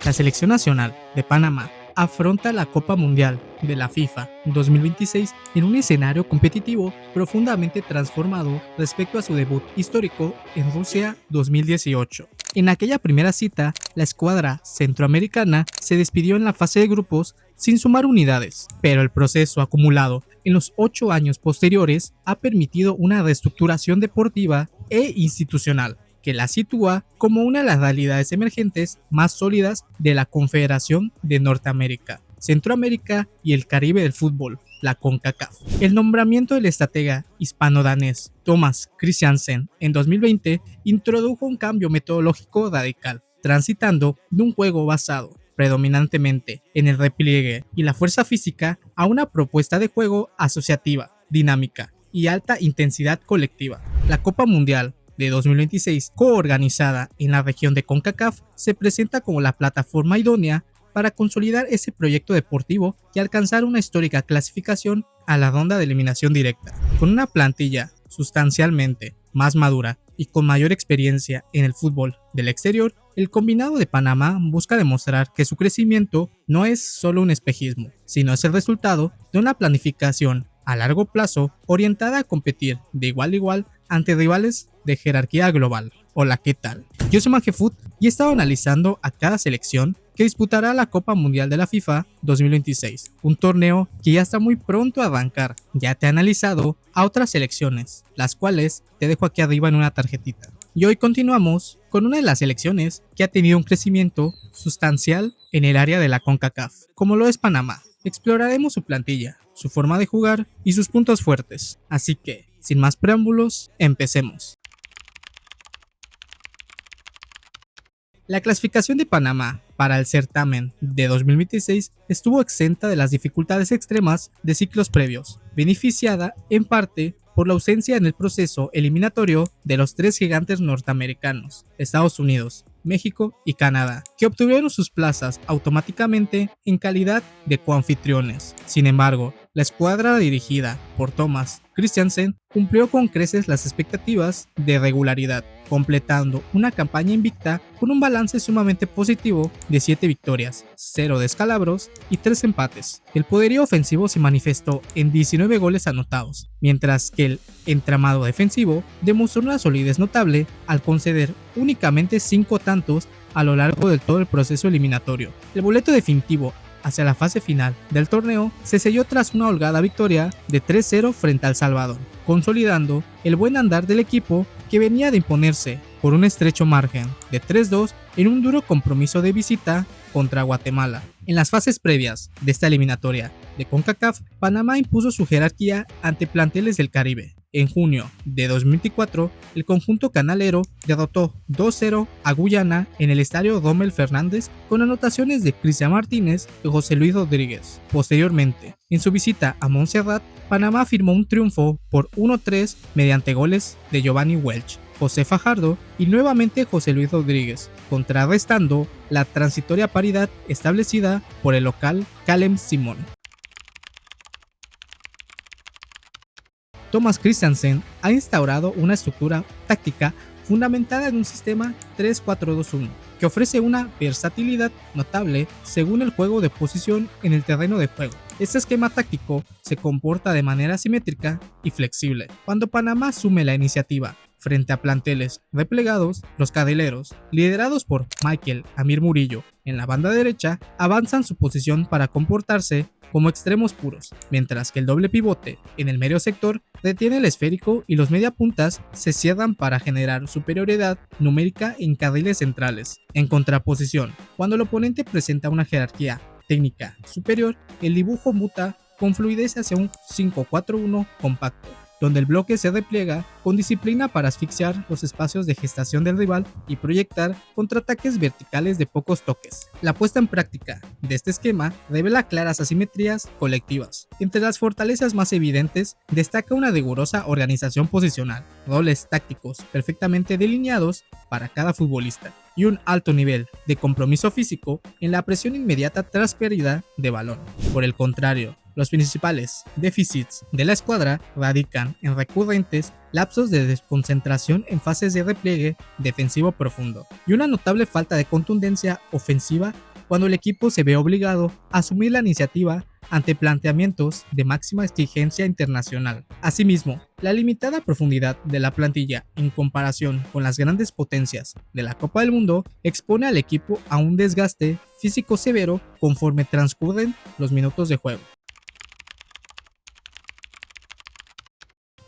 La selección nacional de Panamá afronta la Copa Mundial de la FIFA 2026 en un escenario competitivo profundamente transformado respecto a su debut histórico en Rusia 2018. En aquella primera cita, la escuadra centroamericana se despidió en la fase de grupos sin sumar unidades, pero el proceso acumulado en los 8 años posteriores ha permitido una reestructuración deportiva e institucional que la sitúa como una de las realidades emergentes más sólidas de la Confederación de Norteamérica, Centroamérica y el Caribe del fútbol, la CONCACAF. El nombramiento del estratega hispano-danés Thomas Christiansen en 2020 introdujo un cambio metodológico radical, transitando de un juego basado predominantemente en el repliegue y la fuerza física a una propuesta de juego asociativa, dinámica y alta intensidad colectiva. La Copa Mundial de 2026, coorganizada en la región de CONCACAF, se presenta como la plataforma idónea para consolidar ese proyecto deportivo y alcanzar una histórica clasificación a la ronda de eliminación directa. Con una plantilla sustancialmente más madura y con mayor experiencia en el fútbol del exterior, el combinado de Panamá busca demostrar que su crecimiento no es solo un espejismo, sino es el resultado de una planificación a largo plazo orientada a competir de igual a igual ante rivales de jerarquía global. Hola, ¿qué tal? Yo soy Magefut y he estado analizando a cada selección que disputará la Copa Mundial de la FIFA 2026, un torneo que ya está muy pronto a arrancar. Ya te he analizado a otras selecciones, las cuales te dejo aquí arriba en una tarjetita. Y hoy continuamos con una de las selecciones que ha tenido un crecimiento sustancial en el área de la CONCACAF, como lo es Panamá. Exploraremos su plantilla, su forma de jugar y sus puntos fuertes. Así que, sin más preámbulos, empecemos. La clasificación de Panamá para el certamen de 2026 estuvo exenta de las dificultades extremas de ciclos previos, beneficiada en parte por la ausencia en el proceso eliminatorio de los 3 gigantes norteamericanos, Estados Unidos, México y Canadá, que obtuvieron sus plazas automáticamente en calidad de coanfitriones. Sin embargo, la escuadra dirigida por Thomas Christiansen cumplió con creces las expectativas de regularidad, completando una campaña invicta con un balance sumamente positivo de 7 victorias, 0 descalabros y 3 empates. El poderío ofensivo se manifestó en 19 goles anotados, mientras que el entramado defensivo demostró una solidez notable al conceder únicamente 5 tantos a lo largo de todo el proceso eliminatorio. El boleto definitivo hacia la fase final del torneo se selló tras una holgada victoria de 3-0 frente a El Salvador, consolidando el buen andar del equipo que venía de imponerse por un estrecho margen de 3-2 en un duro compromiso de visita contra Guatemala. En las fases previas de esta eliminatoria de CONCACAF, Panamá impuso su jerarquía ante planteles del Caribe. En junio de 2024, el conjunto canalero derrotó 2-0 a Guyana en el estadio Rommel Fernández con anotaciones de Cristian Martínez y José Luis Rodríguez. Posteriormente, en su visita a Montserrat, Panamá firmó un triunfo por 1-3 mediante goles de Giovanni Welch, José Fajardo y nuevamente José Luis Rodríguez, contrarrestando la transitoria paridad establecida por el local Callum Simón. Thomas Christiansen ha instaurado una estructura táctica fundamentada en un sistema 3-4-2-1 que ofrece una versatilidad notable según el juego de posición en el terreno de juego. Este esquema táctico se comporta de manera simétrica y flexible. Cuando Panamá asume la iniciativa frente a planteles replegados, los carrileros, liderados por Michael Amir Murillo en la banda derecha, avanzan su posición para comportarse como extremos puros, mientras que el doble pivote en el medio sector retiene el esférico y los mediapuntas se cierran para generar superioridad numérica en carriles centrales. En contraposición, cuando el oponente presenta una jerarquía técnica superior, el dibujo muta con fluidez hacia un 5-4-1 compacto, donde el bloque se repliega con disciplina para asfixiar los espacios de gestación del rival y proyectar contraataques verticales de pocos toques. La puesta en práctica de este esquema revela claras asimetrías colectivas. Entre las fortalezas más evidentes destaca una rigurosa organización posicional, roles tácticos perfectamente delineados para cada futbolista y un alto nivel de compromiso físico en la presión inmediata tras pérdida de balón. Por el contrario, los principales déficits de la escuadra radican en recurrentes lapsos de desconcentración en fases de repliegue defensivo profundo y una notable falta de contundencia ofensiva cuando el equipo se ve obligado a asumir la iniciativa ante planteamientos de máxima exigencia internacional. Asimismo, la limitada profundidad de la plantilla en comparación con las grandes potencias de la Copa del Mundo expone al equipo a un desgaste físico severo conforme transcurren los minutos de juego.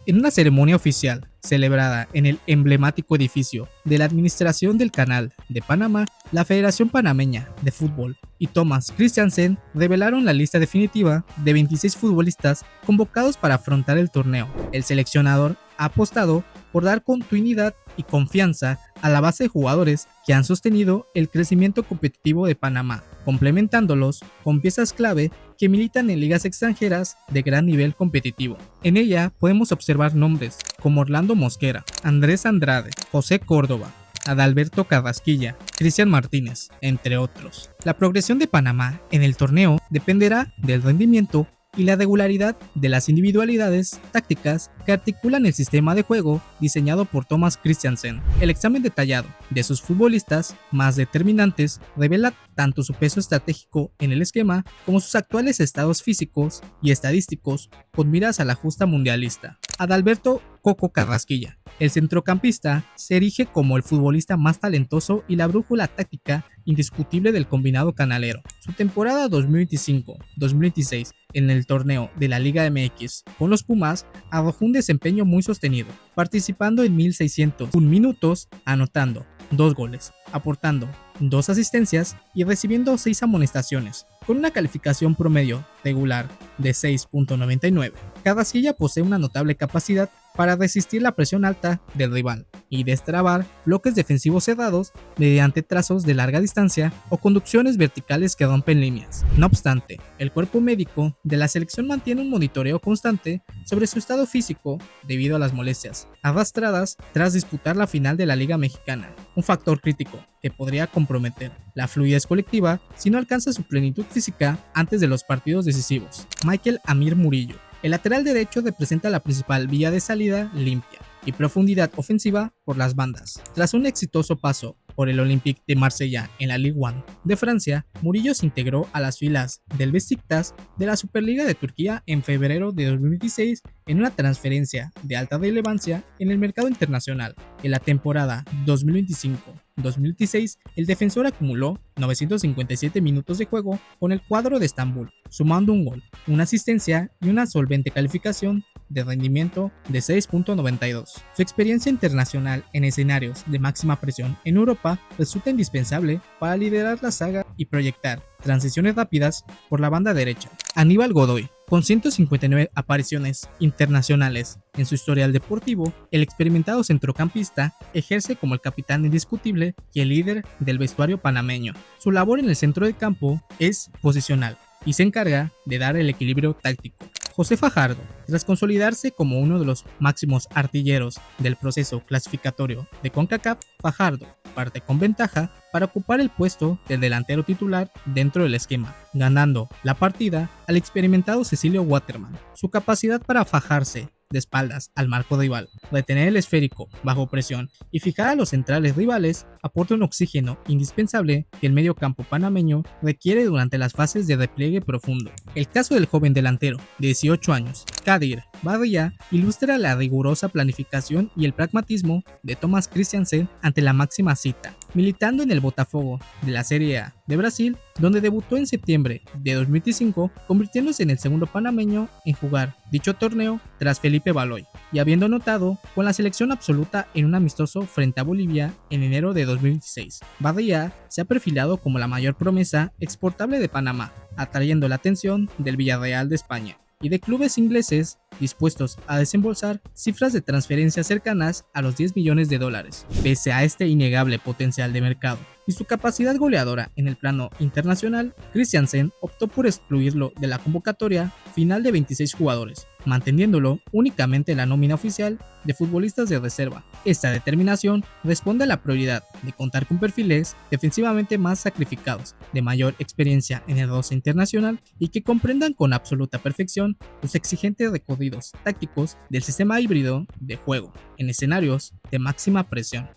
En una ceremonia oficial celebrada en el emblemático edificio de la Administración del Canal de Panamá, la Federación Panameña de Fútbol y Thomas Christiansen revelaron la lista definitiva de 26 futbolistas convocados para afrontar el torneo. El seleccionador ha apostado por dar continuidad y confianza a la base de jugadores que han sostenido el crecimiento competitivo de Panamá, complementándolos con piezas clave que militan en ligas extranjeras de gran nivel competitivo. En ella podemos observar nombres como Orlando Mosquera, Andrés Andrade, José Córdoba, Adalberto Carrasquilla, Cristian Martínez, entre otros. La progresión de Panamá en el torneo dependerá del rendimiento y la regularidad de las individualidades tácticas que articulan el sistema de juego diseñado por Thomas Christiansen. El examen detallado de sus futbolistas más determinantes revela tanto su peso estratégico en el esquema como sus actuales estados físicos y estadísticos con miras a la justa mundialista. Adalberto Coco Carrasquilla, el centrocampista, se erige como el futbolista más talentoso y la brújula táctica indiscutible del combinado canalero. Su temporada 2025-2026 en el torneo de la Liga MX con los Pumas arrojó un desempeño muy sostenido, participando en 1601 minutos, anotando 2 goles, aportando 2 asistencias y recibiendo 6 amonestaciones, con una calificación promedio regular de 6.99. Carrasquilla posee una notable capacidad para resistir la presión alta del rival y destrabar bloques defensivos cerrados mediante trazos de larga distancia o conducciones verticales que rompen líneas. No obstante, el cuerpo médico de la selección mantiene un monitoreo constante sobre su estado físico debido a las molestias arrastradas tras disputar la final de la Liga Mexicana, un factor crítico que podría comprometer la fluidez colectiva si no alcanza su plenitud física antes de los partidos decisivos. Michael Amir Murillo, el lateral derecho, representa la principal vía de salida limpia y profundidad ofensiva por las bandas. Tras un exitoso paso por el Olympique de Marsella en la Ligue 1 de Francia, Murillo se integró a las filas del Beşiktaş de la Superliga de Turquía en febrero de 2016 en una transferencia de alta relevancia en el mercado internacional. En la temporada 2025-2026, el defensor acumuló 957 minutos de juego con el cuadro de Estambul, sumando un gol, una asistencia y una solvente calificación de rendimiento de 6.92. Su experiencia internacional en escenarios de máxima presión en Europa resulta indispensable para liderar la saga y proyectar transiciones rápidas por la banda derecha. Aníbal Godoy, con 159 apariciones internacionales en su historial deportivo, el experimentado centrocampista ejerce como el capitán indiscutible y el líder del vestuario panameño. Su labor en el centro del campo es posicional y se encarga de dar el equilibrio táctico. José Fajardo, tras consolidarse como uno de los máximos artilleros del proceso clasificatorio de CONCACAF, Fajardo parte con ventaja para ocupar el puesto del delantero titular dentro del esquema, ganando la partida al experimentado Cecilio Waterman. Su capacidad para fajarse de espaldas al marco rival, retener el esférico bajo presión y fijar a los centrales rivales aporta un oxígeno indispensable que el medio campo panameño requiere durante las fases de repliegue profundo. El caso del joven delantero de 18 años, Kadir Barria, ilustra la rigurosa planificación y el pragmatismo de Thomas Christiansen ante la máxima cita, militando en el Botafogo de la Serie A de Brasil, donde debutó en septiembre de 2025, convirtiéndose en el segundo panameño en jugar dicho torneo tras Felipe Baloy, y habiendo anotado con la selección absoluta en un amistoso frente a Bolivia en enero de 2026. Barria se ha perfilado como la mayor promesa exportable de Panamá, atrayendo la atención del Villarreal de España y de clubes ingleses dispuestos a desembolsar cifras de transferencia cercanas a los 10 millones de dólares. Pese a este innegable potencial de mercado y su capacidad goleadora en el plano internacional, Christiansen optó por excluirlo de la convocatoria final de 26 jugadores, manteniéndolo únicamente en la nómina oficial de futbolistas de reserva. Esta determinación responde a la prioridad de contar con perfiles defensivamente más sacrificados, de mayor experiencia en el roce internacional y que comprendan con absoluta perfección los exigentes recorridos tácticos del sistema híbrido de juego en escenarios de máxima presión.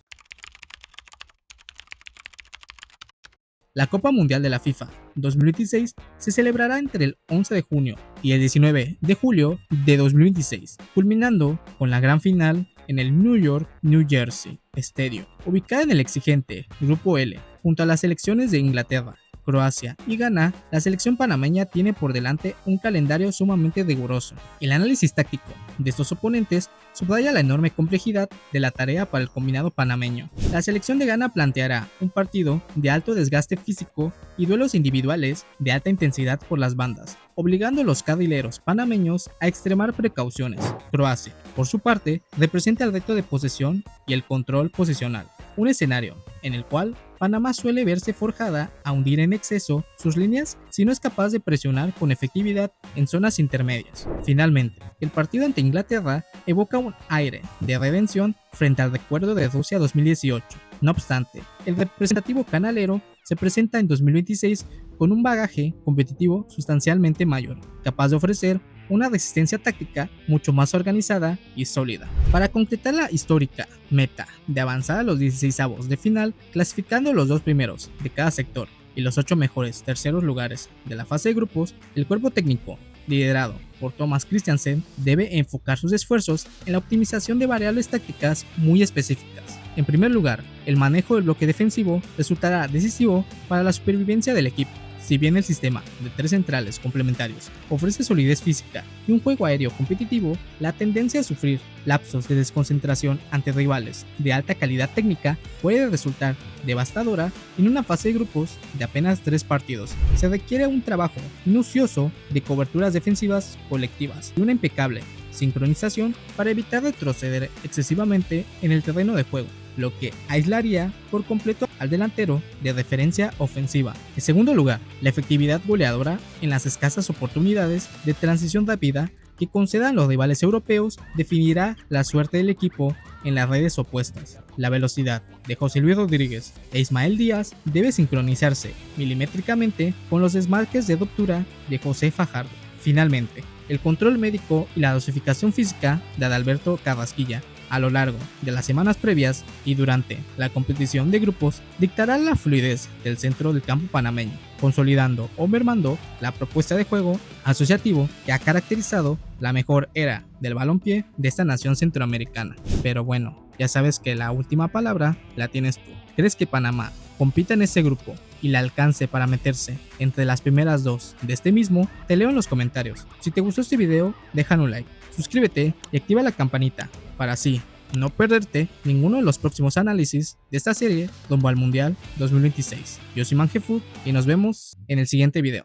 La Copa Mundial de la FIFA 2026 se celebrará entre el 11 de junio y el 19 de julio de 2026, culminando con la gran final en el New York, New Jersey Stadium, ubicada en el exigente Grupo L, junto a las selecciones de Inglaterra, Croacia y Ghana. La selección panameña tiene por delante un calendario sumamente riguroso. El análisis táctico de estos oponentes subraya la enorme complejidad de la tarea para el combinado panameño. La selección de Ghana planteará un partido de alto desgaste físico y duelos individuales de alta intensidad por las bandas, obligando a los carrileros panameños a extremar precauciones. Croacia, por su parte, representa el reto de posesión y el control posicional, un escenario en el cual Panamá suele verse forjada a hundir en exceso sus líneas si no es capaz de presionar con efectividad en zonas intermedias. Finalmente, el partido ante Inglaterra evoca un aire de redención frente al recuerdo de Rusia 2018. No obstante, el representativo canalero se presenta en 2026 con un bagaje competitivo sustancialmente mayor, capaz de ofrecer una resistencia táctica mucho más organizada y sólida. Para concretar la histórica meta de avanzar a los 16avos de final, clasificando los 2 primeros de cada sector y los 8 mejores terceros lugares de la fase de grupos, el cuerpo técnico, liderado por Thomas Christiansen, debe enfocar sus esfuerzos en la optimización de variables tácticas muy específicas. En primer lugar, el manejo del bloque defensivo resultará decisivo para la supervivencia del equipo. Si bien el sistema de 3 centrales complementarios ofrece solidez física y un juego aéreo competitivo, la tendencia a sufrir lapsos de desconcentración ante rivales de alta calidad técnica puede resultar devastadora en una fase de grupos de apenas 3 partidos. Se requiere un trabajo minucioso de coberturas defensivas colectivas y una impecable sincronización para evitar retroceder excesivamente en el terreno de juego, lo que aislaría por completo al delantero de referencia ofensiva. En segundo lugar, la efectividad goleadora en las escasas oportunidades de transición rápida que concedan los rivales europeos definirá la suerte del equipo en las redes opuestas. La velocidad de José Luis Rodríguez e Ismael Díaz debe sincronizarse milimétricamente con los desmarques de ruptura de José Fajardo. Finalmente, el control médico y la dosificación física de Adalberto Carrasquilla a lo largo de las semanas previas y durante la competición de grupos dictarán la fluidez del centro del campo panameño, consolidando o mermando la propuesta de juego asociativo que ha caracterizado la mejor era del balompié de esta nación centroamericana. Pero bueno, ya sabes que la última palabra la tienes tú. ¿Crees que Panamá compita en ese grupo y le alcance para meterse entre las primeras 2 de este mismo? Te leo en los comentarios. Si te gustó este video, déjame un like, suscríbete y activa la campanita para así no perderte ninguno de los próximos análisis de esta serie rumbo al Mundial 2026. Yo soy Manjefood y nos vemos en el siguiente video.